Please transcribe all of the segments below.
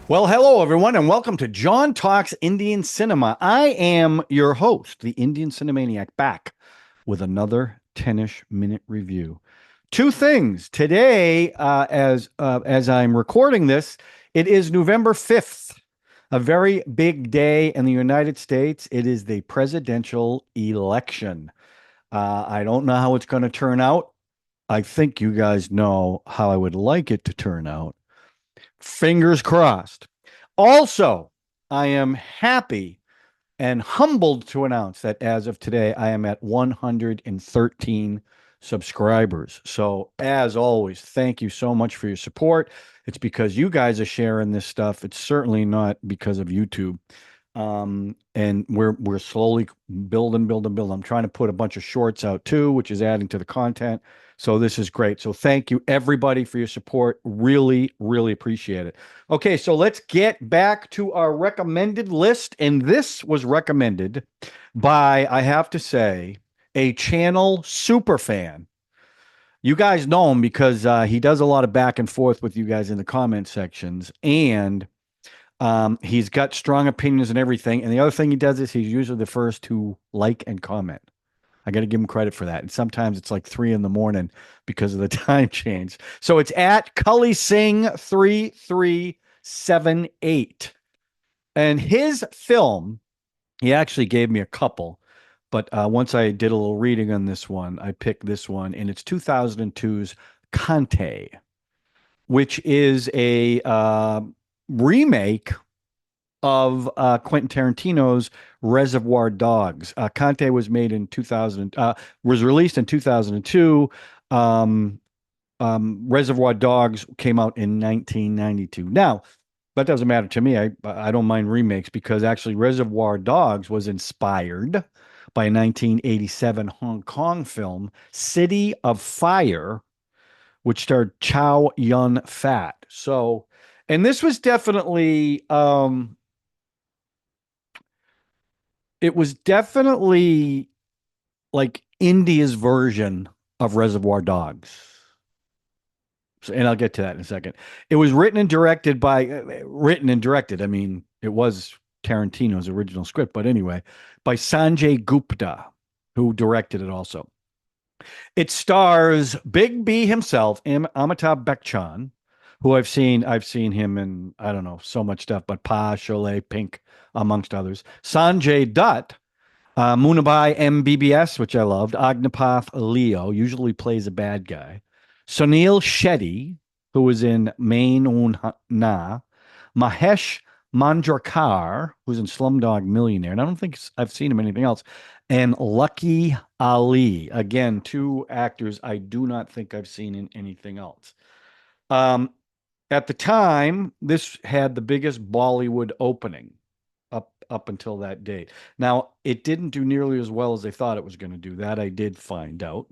Well, hello, everyone, and welcome to John Talks Indian Cinema. I am your host, the Indian Cine-MANIAC, back with another 10ish-minute review. Two things. Today, as I'm recording this, it is November 5th, a very big day in the United States. It is the presidential election. I don't know how it's going to turn out. I think you guys know how I would like it to turn out. Fingers crossed. Also, I am happy and humbled to announce that as of today, I am at 113 subscribers. So, as always, thank you so much for your support. It's because you guys are sharing this stuff. It's certainly not because of YouTube. And we're slowly building. I'm trying to put a bunch of shorts out too, which is adding to the content. So this is great. So thank you everybody for your support. Really, really appreciate it. Okay, so let's get back to our recommended list. And this was recommended by, I have to say, a channel super fan. You guys know him because he does a lot of back and forth with you guys in the comment sections. And he's got strong opinions and everything. And the other thing he does is he's usually the first to like and comment. I got to give him credit for that. And sometimes it's like 3 a.m. because of the time change. So it's at Cully Singh 3378. And his film, he actually gave me a couple. But once I did a little reading on this one, I picked this one. And it's 2002's Kaante, which is a remake of Quentin Tarantino's Reservoir Dogs. Kaante was made in 2000, was released in 2002. Reservoir Dogs came out in 1992. Now, that doesn't matter to me. I don't mind remakes because actually Reservoir Dogs was inspired by a 1987 Hong Kong film, City of Fire, which starred Chow Yun Fat. So, and this was definitely it was definitely like India's version of Reservoir Dogs. So, and I'll get to that in a second. It was written and directed by, written and directed. I mean, it was Tarantino's original script, but anyway, by Sanjay Gupta, who directed it also. It stars Big B himself, Amitabh Bachchan, who I've seen him in, I don't know, so much stuff, but Pa, Sholay, Pink, amongst others. Sanjay Dutt, Munna Bai MBBS, which I loved. Agneepath Leo usually plays a bad guy. Sunil Shetty, who was in Hoon Na. Mahesh Manjrekar, who's in Slumdog Millionaire, and I don't think I've seen him in anything else. And Lucky Ali, again, two actors I do not think I've seen in anything else. Um, at the time, this had the biggest Bollywood opening up until that date. Now, it didn't do nearly as well as they thought it was going to do. That I did find out.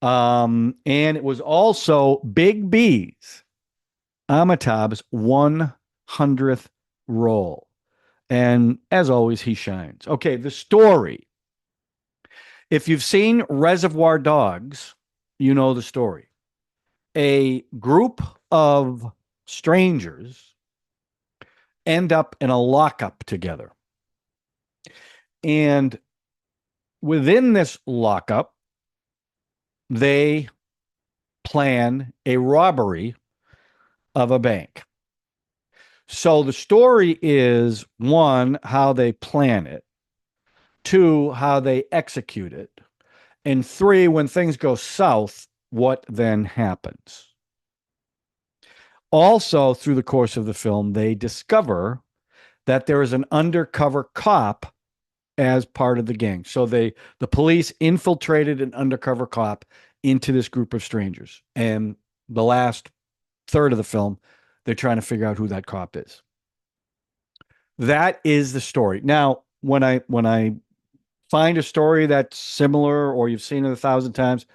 And it was also Big B's, Amitabh's 100th role. And as always, he shines. Okay, the story. If you've seen Reservoir Dogs, you know the story. A group of strangers end up in a lockup together. And within this lockup, they plan a robbery of a bank. So the story is one, how they plan it, two, how they execute it, and three, when things go south, what then happens. Also, through the course of the film, they discover that there is an undercover cop as part of the gang. So the police infiltrated an undercover cop into this group of strangers. And the last third of the film, they're trying to figure out who that cop is. That is the story. Now, when I find a story that's similar or you've seen it 1,000 times,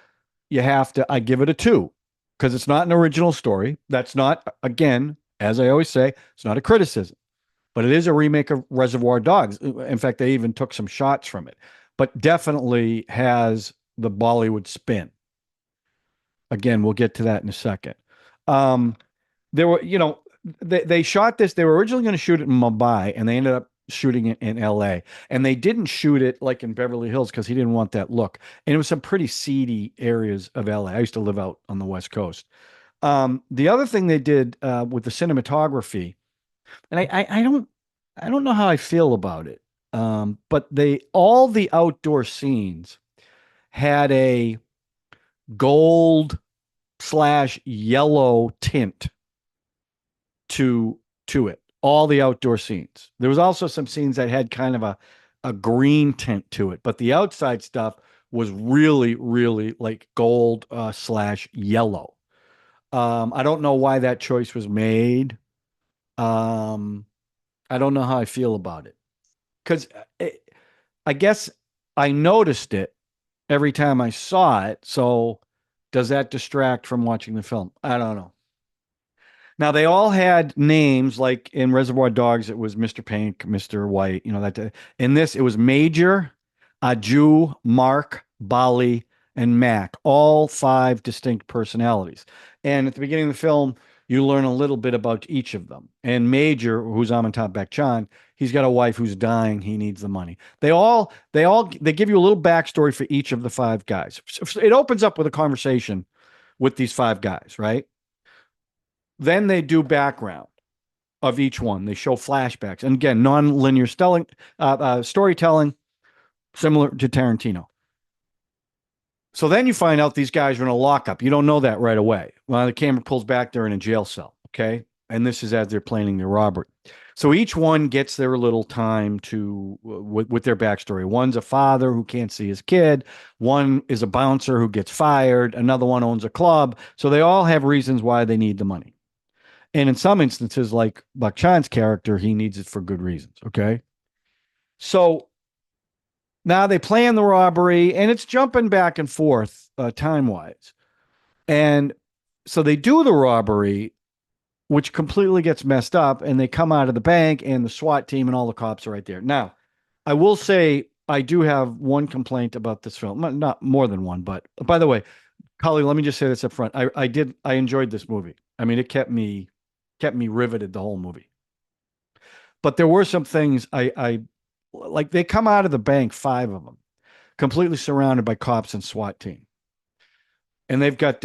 I give it a 2 because it's not an original story. That's not, again, as I always say, it's not a criticism, but it is a remake of Reservoir Dogs. In fact, they even took some shots from it, but definitely has the Bollywood spin. Again, we'll get to that in a second. There were, they shot this. They were originally going to shoot it in Mumbai, and they ended up shooting it in L.A. And they didn't shoot it like in Beverly Hills because he didn't want that look. And it was some pretty seedy areas of L.A. I used to live out on the West Coast. The other thing they did with the cinematography, and I don't know how I feel about it. But they all the outdoor scenes had a gold slash yellow tint to it. All the outdoor scenes. There was also some scenes that had kind of a green tint to it, but the outside stuff was really, really like gold slash yellow. I don't know why that choice was made. Um, I don't know how I feel about it because I guess I noticed it every time I saw it. So does that distract from watching the film? I don't know. Now they all had names like in Reservoir Dogs, it was Mr. Pink, Mr. White, you know, that in this it was Major, Aju, Mark, Bali, and Mac, all five distinct personalities. And at the beginning of the film, you learn a little bit about each of them. And Major, who's Amitabh Bachchan, he's got a wife who's dying. He needs the money. They give you a little backstory for each of the five guys. So it opens up with a conversation with these five guys, right? Then they do background of each one. They show flashbacks. And again, non-linear storytelling, similar to Tarantino. So then you find out these guys are in a lockup. You don't know that right away. Well, the camera pulls back, they're in a jail cell. Okay. And this is as they're planning their robbery. So each one gets their little time to with their backstory. One's a father who can't see his kid. One is a bouncer who gets fired. Another one owns a club. So they all have reasons why they need the money. And in some instances, like Bakchan's character, he needs it for good reasons. Okay. So now they plan the robbery and it's jumping back and forth time wise. And so they do the robbery, which completely gets messed up. And they come out of the bank and the SWAT team and all the cops are right there. Now, I will say I do have one complaint about this film. Not more than one, but by the way, Collie, let me just say this up front. I enjoyed this movie. I mean, it kept me riveted the whole movie. But there were some things I like. They come out of the bank, five of them, completely surrounded by cops and SWAT team, and they've got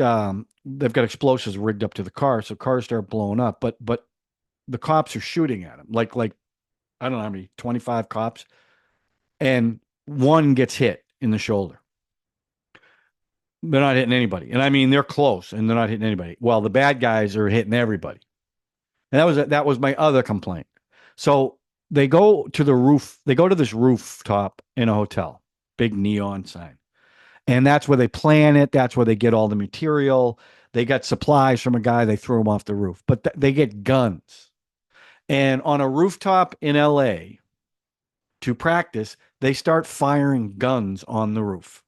explosives rigged up to the car, so cars start blowing up. But the cops are shooting at them, like I don't know how many, 25 cops, and one gets hit in the shoulder. They're not hitting anybody, and I mean they're close, and they're not hitting anybody. Well, the bad guys are hitting everybody. And that was my other complaint. So they go to the roof, they go to this rooftop in a hotel, big neon sign. And that's where they plan it. That's where they get all the material. They got supplies from a guy, they throw them off the roof, but they get guns. And on a rooftop in LA to practice, they start firing guns on the roof,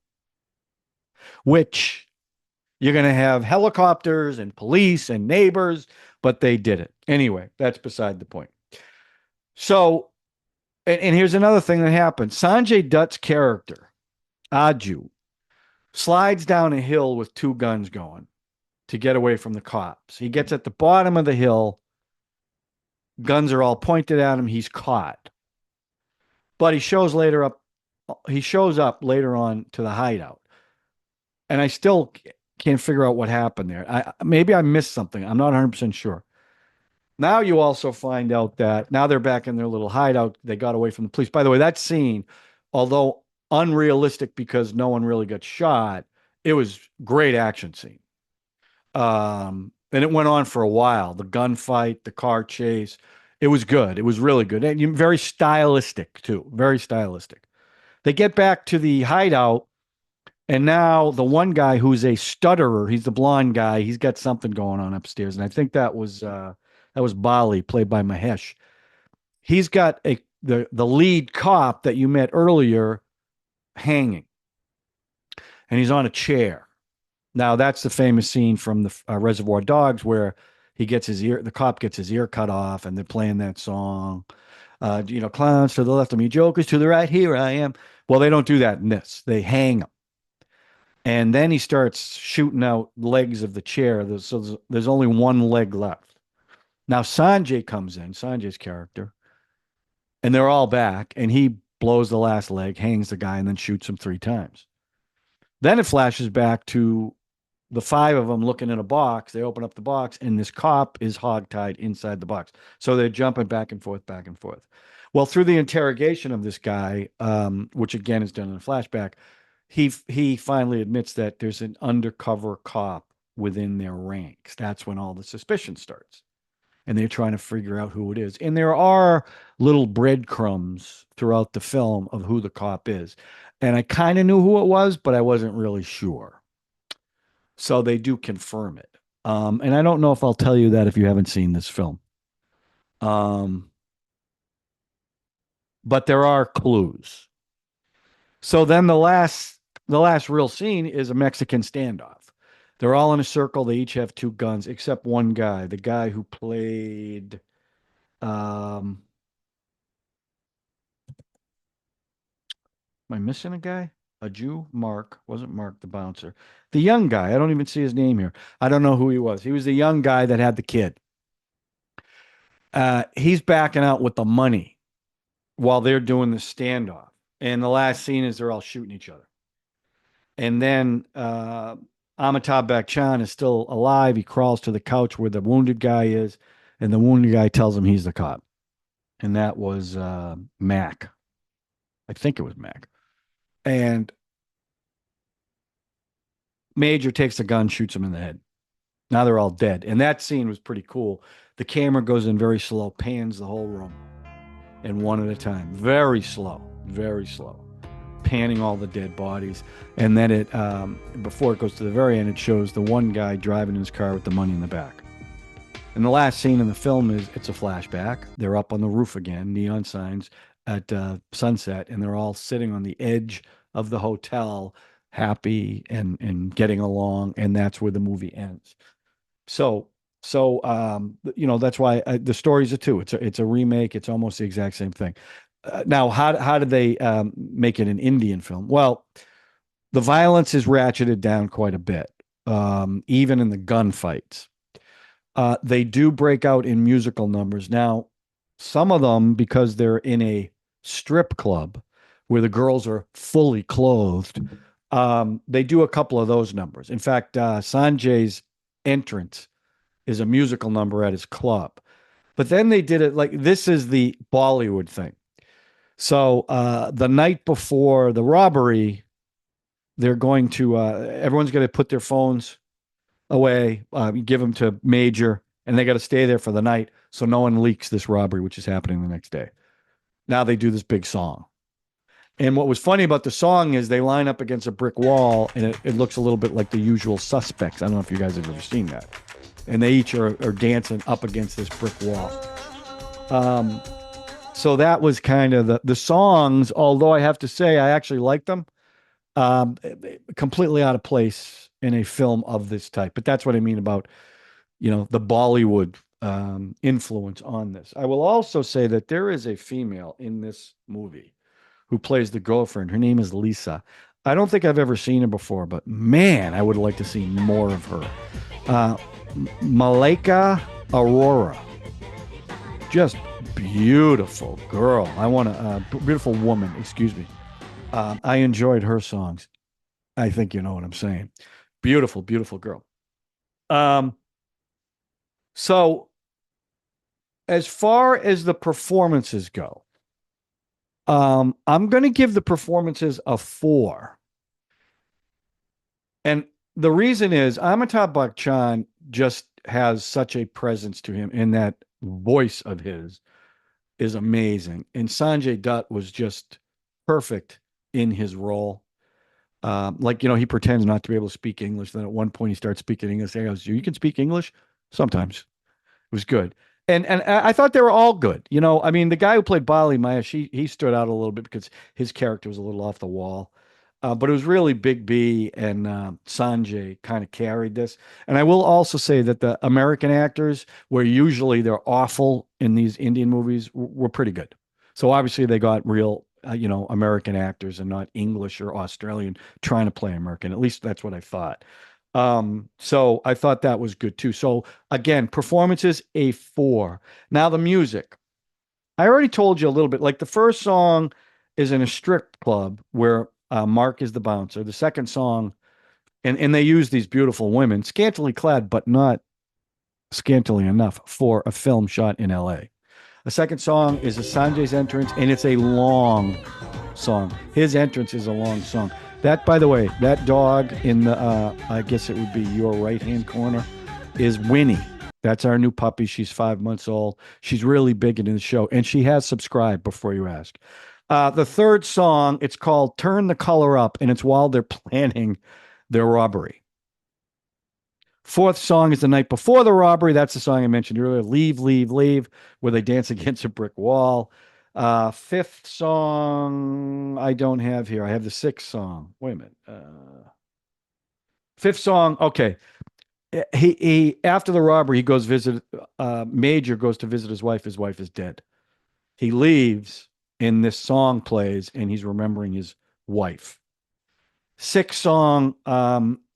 which you're going to have helicopters and police and neighbors, but they did it. Anyway, that's beside the point. So, and here's another thing that happened. Sanjay Dutt's character, Aju, slides down a hill with two guns going to get away from the cops. He gets at the bottom of the hill. Guns are all pointed at him. He's caught. But he shows up later on to the hideout. And I still can't figure out what happened there. Maybe I missed something. I'm not 100% sure. Now you also find out that now they're back in their little hideout. They got away from the police. By the way, that scene, although unrealistic because no one really got shot, it was great action scene. And it went on for a while. The gunfight, the car chase, it was good. It was really good. And very stylistic too. Very stylistic. They get back to the hideout. And now the one guy who's a stutterer, he's the blonde guy. He's got something going on upstairs, and I think that was Bali, played by Mahesh. He's got the lead cop that you met earlier hanging, and he's on a chair. Now that's the famous scene from the Reservoir Dogs where the cop gets his ear cut off, and they're playing that song. Clowns to the left of me, jokers to the right. Here I am. Well, they don't do that in this. They hang him. And then he starts shooting out legs of the chair. There's only one leg left. Now Sanjay comes in, Sanjay's character, and they're all back, and he blows the last leg, hangs the guy, and then shoots him 3 times. Then it flashes back to the 5 of them looking in a box. They open up the box, and this cop is hogtied inside the box. So they're jumping back and forth, back and forth. Well, through the interrogation of this guy, which again is done in a flashback, he finally admits that there's an undercover cop within their ranks. That's when all the suspicion starts, and they're trying to figure out who it is. And there are little breadcrumbs throughout the film of who the cop is. And I kind of knew who it was, but I wasn't really sure. So they do confirm it. And I don't know if I'll tell you that if you haven't seen this film. Um, but there are clues. So then the last real scene is a Mexican standoff. They're all in a circle. They each have 2 guns, except one guy, the guy who played um am I missing a guy? A Jew? Mark. Wasn't Mark the bouncer. The young guy. I don't even see his name here. I don't know who he was. He was the young guy that had the kid. He's backing out with the money while they're doing the standoff. And the last scene is they're all shooting each other. And then Amitabh Bachchan is still alive. He crawls to the couch where the wounded guy is, and the wounded guy tells him he's the cop. And that was Mac. I think it was Mac. And Major takes a gun, shoots him in the head. Now they're all dead. And that scene was pretty cool. The camera goes in very slow, pans the whole room, and one at a time. Very slow, very slow. Panning all the dead bodies. And then before it goes to the very end, it shows the one guy driving in his car with the money in the back. And the last scene in the film it's a flashback. They're up on the roof again, neon signs at sunset, and they're all sitting on the edge of the hotel, happy and getting along, and that's where the movie ends. So that's why the stories are two. It's a remake. It's almost the exact same thing. Now, how did they make it an Indian film? Well, the violence is ratcheted down quite a bit, even in the gunfights. They do break out in musical numbers. Now, some of them, because they're in a strip club where the girls are fully clothed, they do a couple of those numbers. In fact, Sanjay's entrance is a musical number at his club. But then they did it like this is the Bollywood thing. So the night before the robbery, they're going to everyone's going to put their phones away, give them to Major, and they got to stay there for the night so no one leaks this robbery, which is happening the next day. Now they do this big song. And what was funny about the song is they line up against a brick wall, and it looks a little bit like The Usual Suspects. I don't know if you guys have ever seen that. And they each are dancing up against this brick wall. So that was kind of the songs, although I have to say I actually liked them, completely out of place in a film of this type. But that's what I mean about, the Bollywood influence on this. I will also say that there is a female in this movie who plays the girlfriend. Her name is Lisa. I don't think I've ever seen her before, but man, I would like to see more of her. Malaika Aurora. Just beautiful girl. Beautiful woman, excuse me. I enjoyed her songs. I think you know what I'm saying. Beautiful, beautiful girl. So as far as the performances go, I'm going to give the performances a 4. And the reason is Amitabh Bachchan just has such a presence to him, and that voice of his is amazing. And Sanjay Dutt was just perfect in his role. He pretends not to be able to speak English. Then at one point he starts speaking English. He goes, "You can speak English?" Sometimes. It was good. And I thought they were all good. I mean, the guy who played Bali Mahesh, he stood out a little bit because his character was a little off the wall. But it was really Big B and Sanjay kind of carried this. And I will also say that the American actors, where usually they're awful in these Indian movies, were pretty good. So obviously they got real, American actors and not English or Australian trying to play American. At least that's what I thought. So I thought that was good too. So again, performances a four. Now the music. I already told you a little bit. Like the first song is in a strip club where Mark is the bouncer. The second song, and they use these beautiful women, scantily clad, but not scantily enough for a film shot in LA. The second song is a Sanjay's entrance, and it's a long song. His entrance is a long song. That, by the way, that dog in the, I guess it would be your right hand corner, is Winnie. That's our new puppy. She's 5 months old. She's really big into the show, and she has subscribed before you ask. The third song, it's called Turn the Color Up, and it's while they're planning their robbery. Fourth song is the night before the robbery. That's the song I mentioned earlier, Leave, Leave, Leave, where they dance against a brick wall. Fifth song I don't have here. I have the sixth song. Wait a minute. Fifth song. Okay. He after the robbery, he goes visit Major goes to visit his wife. His wife is dead. He leaves and this song plays and he's remembering his wife. Sixth song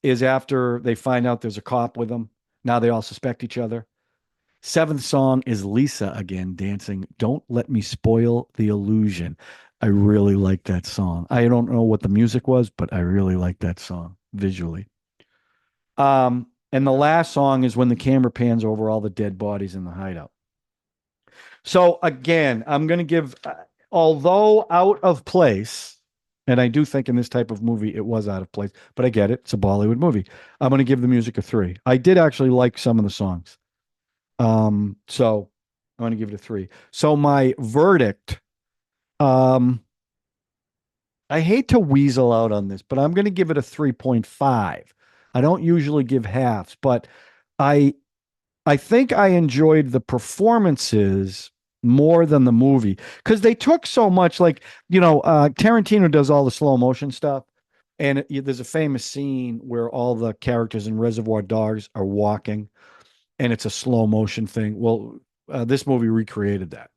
is after they find out there's a cop with them. Now they all suspect each other. Seventh song is Lisa again dancing Don't Let Me Spoil the Illusion. I really like that song. I don't know what the music was, but I really like that song visually. And the last song is when the camera pans over all the dead bodies in the hideout. So again, I'm going to give, although out of place, and I do think in this type of movie it was out of place, but I get it. It's a Bollywood movie. I'm going to give the music a three. I did actually like some of the songs. So I'm going to give it a three. So my verdict, um, I hate to weasel out on this, but I'm going to give it a 3.5. I don't usually give halves, but I I think I enjoyed the performances more than the movie because they took so much. Like, Tarantino does all the slow motion stuff, and there's a famous scene where all the characters in Reservoir Dogs are walking, and it's a slow motion thing. Well, this movie recreated that.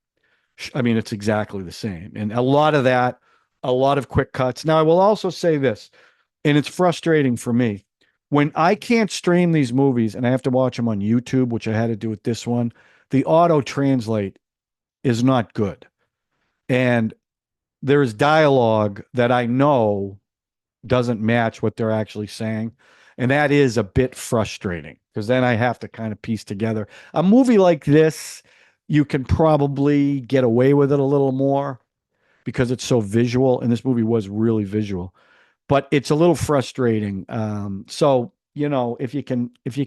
I mean, it's exactly the same, and a lot of that, a lot of quick cuts. Now, I will also say this, and it's frustrating for me when I can't stream these movies and I have to watch them on YouTube, which I had to do with this one. The auto translate is not good, and there is dialogue that I know doesn't match what they're actually saying, and that is a bit frustrating because then I have to kind of piece together a movie like this. You can probably get away with it a little more because it's so visual, and this movie was really visual, but it's a little frustrating. So if you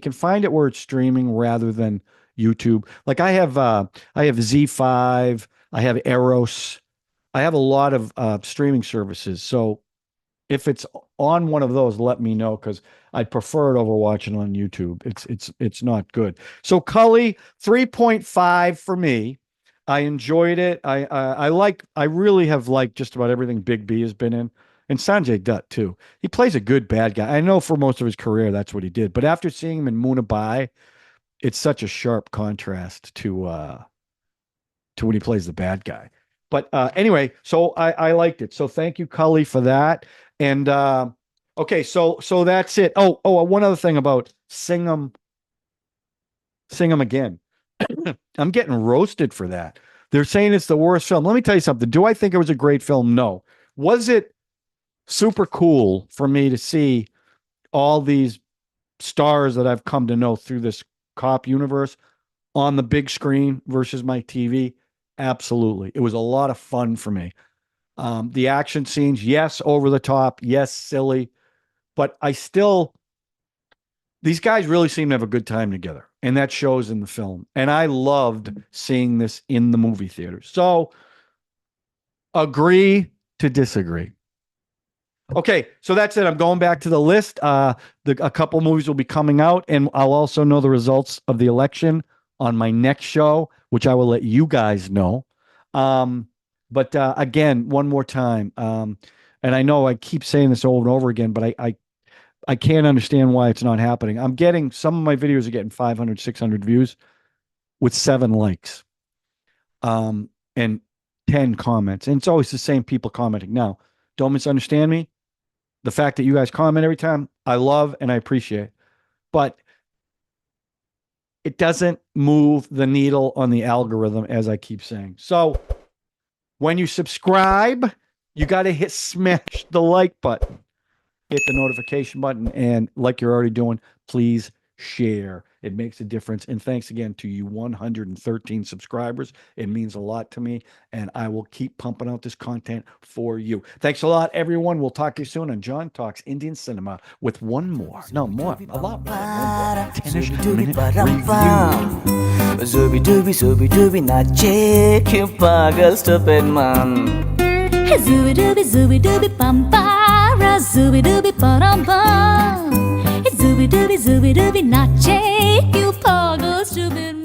can find it where it's streaming rather than YouTube, like I have Z5, I have Eros, I have a lot of streaming services. So if it's on one of those, let me know because I'd prefer it over watching on YouTube. It's not good. So Cully, 3.5 for me. I enjoyed it. I really have liked just about everything Big B has been in. And Sanjay Dutt too. He plays a good bad guy. I know for most of his career that's what he did. But after seeing him in Munna Bai, it's such a sharp contrast to when he plays the bad guy. But anyway, so I liked it. So thank you, Cully, for that. And okay, so that's it. Oh, one other thing about Sing 'em again. I'm getting roasted for that. They're saying it's the worst film. Let me tell you something. Do I think it was a great film? No. Was it super cool for me to see all these stars that I've come to know through this cop universe on the big screen versus my TV? Absolutely. It was a lot of fun for me. The action scenes, yes, over the top, yes, silly, but these guys really seem to have a good time together, and that shows in the film. And I loved seeing this in the movie theater. So agree to disagree. Okay, so that's it. I'm going back to the list. A couple movies will be coming out, and I'll also know the results of the election on my next show, which I will let you guys know. But again, one more time, and I know I keep saying this over and over again, but I can't understand why it's not happening. I'm getting some of my videos are getting 500, 600 views with 7 likes, and 10 comments, and it's always the same people commenting. Now, don't misunderstand me. The fact that you guys comment every time, I love and I appreciate. but it doesn't move the needle on the algorithm, as I keep saying. So when you subscribe, you got to smash the like button, hit the notification button, and like you're already doing, please share. It makes a difference. And thanks again to you 113 subscribers. It means a lot to me, and I will keep pumping out this content for you. Thanks a lot, everyone. We'll talk to you soon on John Talks Indian Cinema with a lot more. 10ish-Minute review. Zooby dooby zooby dooby nache kyun pagal stupid man. Hey zooby dooby pampara zooby dooby parampa. Hey zooby dooby nache kyun pagal stupid man.